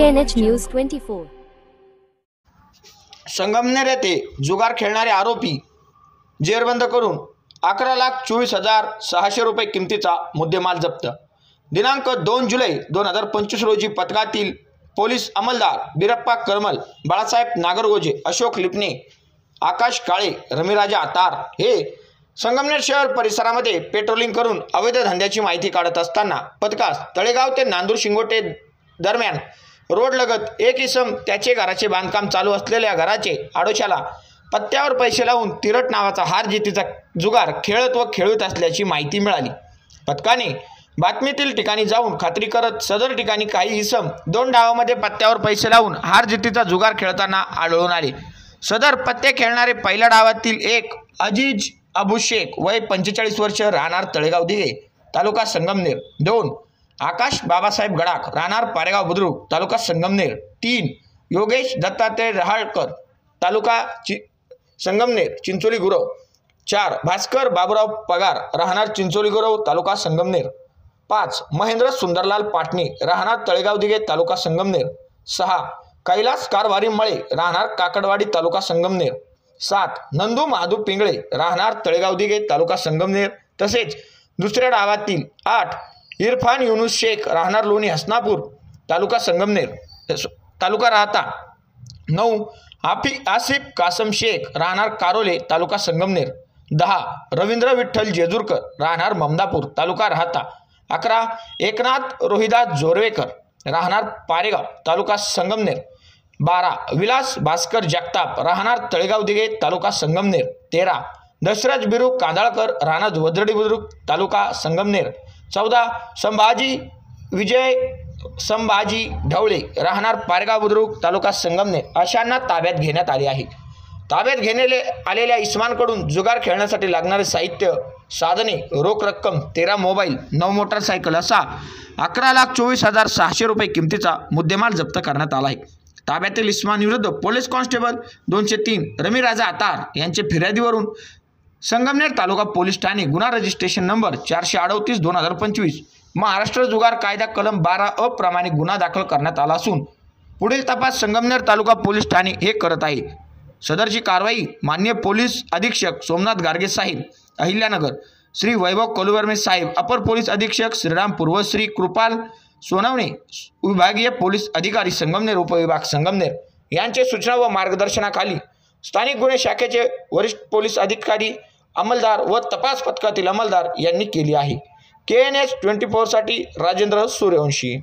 KNH News 24. Sangamner येथे जुगार खेळणारे आरोपी जेरबंद करून 11,24,600 रुपये किमतीचा मुद्देमाल जप्त। दिनांक 2 जुलै 2025 रोजी पथकातील पोलीस अंमलदार बिरप्पा करमल, बाळासाहेब नागरगोजे, अशोक लिपणे, आकाश काळे, रमीराजा आतार हे संगमनेर शहर परिसरामध्ये पेट्रोलिंग करून अवैध धंद्याची माहिती काढत असताना पथकास तळेगाव ते नांदूर शिंगोटे दरम्यान रोड लगत एक इसम त्याचे घराचे बांधकाम चालू असलेल्या घराचे आडोशाला पत्त्यावर पैसे लावून तिरट नावाचा हारजितीचा जुगार खेळत व खेळत असल्याची माहिती मिळाली। पथकाने बातमीतील ठिकाणी जाऊन खात्री करत सदर ठिकाणी काही इसम 2 डावामध्ये पत्त्यावर पैसे लावून हारजितीचा जुगार खेळताना आढळून आले। सदर पत्ते खेळणारे पहिल्या डावातील एक अजीज अबू शेख वय 45 वर्ष, राहणार तळेगाव दिघे, तालुका संगमनेर। 2 आकाश बाबासाहेब गडाख, राहणार पारेगाव बुद्रुक, तालुका संगमनेर। 3 योगेश दत्तात्रय रहाळकर, तालुका संगमनेर, चिंचोली गुरव। 4 भास्कर बाबूराव पगार, राहणार चिंचोली गुरव, तालुका संगमनेर। 5 महेंद्र सुंदरलाल पाटणे, राहणार तळेगाव दिघे, तालुका संगमनेर। 6 कैलास कारभारी मळे, राहणार काकडवाडी, तालुका संगमनेर। 7 नंदू महादू पिंगळे, राहणार तळेगाव दिघे, तालुका संगमनेर। तसेच दुसऱ्या डावातील 8 इरफान युनुस शेख, राहणार लोणी हसनापूर, तालुका संगमनेर, तालुका राहता। 9 आसिफ कासम शेख, राहणार कारोले, तालुका संगमनेर। 10 रवींद्र विठ्ठल जेजूरकर, राहणार ममदापूर, तालुका राहता। 11 एकनाथ रोहिदास जोरवेकर, राहणार पारेगाव, तालुका संगमनेर। 12 विलास भास्कर जगताप, राहणार तळेगाव दिघे, तालुका संगमनेर। 13 दशरथ बिरू कांदाळकर, राहणार वज्रडी बुद्रुक, तालुका संगमनेर। 14 संभाजी ढवळे, राहणार पारेगाव बुद्रुक, तालुका संगमनेर अशांना ताब्यात घेण्यात आले आहे। ताब्यात घेण्यात आलेल्या इस्मांकडून जुगार खेळण्यासाठी लागणारे साहित्य, साधने, रोख रक्कम, 13 मोबाईल, 9 मोटरसायकल असा 11,24,600 रुपये किमतीचा मुद्देमाल जप्त करण्यात आला आहे। ताब्यातील इस्मांविरुद्ध पोलीस कॉन्स्टेबल 203 रमीराजा आतार यांच्या फिर्यादीवरून संगमनेर तालुका पोलीस ठाणे गुन्हा रजिस्ट्रेशन नंबर 438/2025 महाराष्ट्र जुगार कायदा कलम 12 प्रमाणे गुन्हा दाखल करण्यात आला असून पुढील तपास संगमनेर तालुका पोलीस ठाणे हे करत आहे। सदरची कारवाई माननीय पोलीस अधीक्षक सोमनाथ गार्गे साहेब, अहिल्यानगर, श्री वैभव कोलुवर्मे साहेब, अपर पोलीस अधीक्षक श्रीरामपूर व श्री कृपाल सोनवणे, विभागीय पोलीस अधिकारी संगमनेर उपविभाग संगमनेर यांचे सूचना व मार्गदर्शनाखाली स्थानिक गुन्हे शाखेचे वरिष्ठ पोलीस अधिकारी, अंमलदार व तपास पथकातील अंमलदार यांनी केली आहे। KNH 24 साठी राजेंद्र सूर्यवंशी।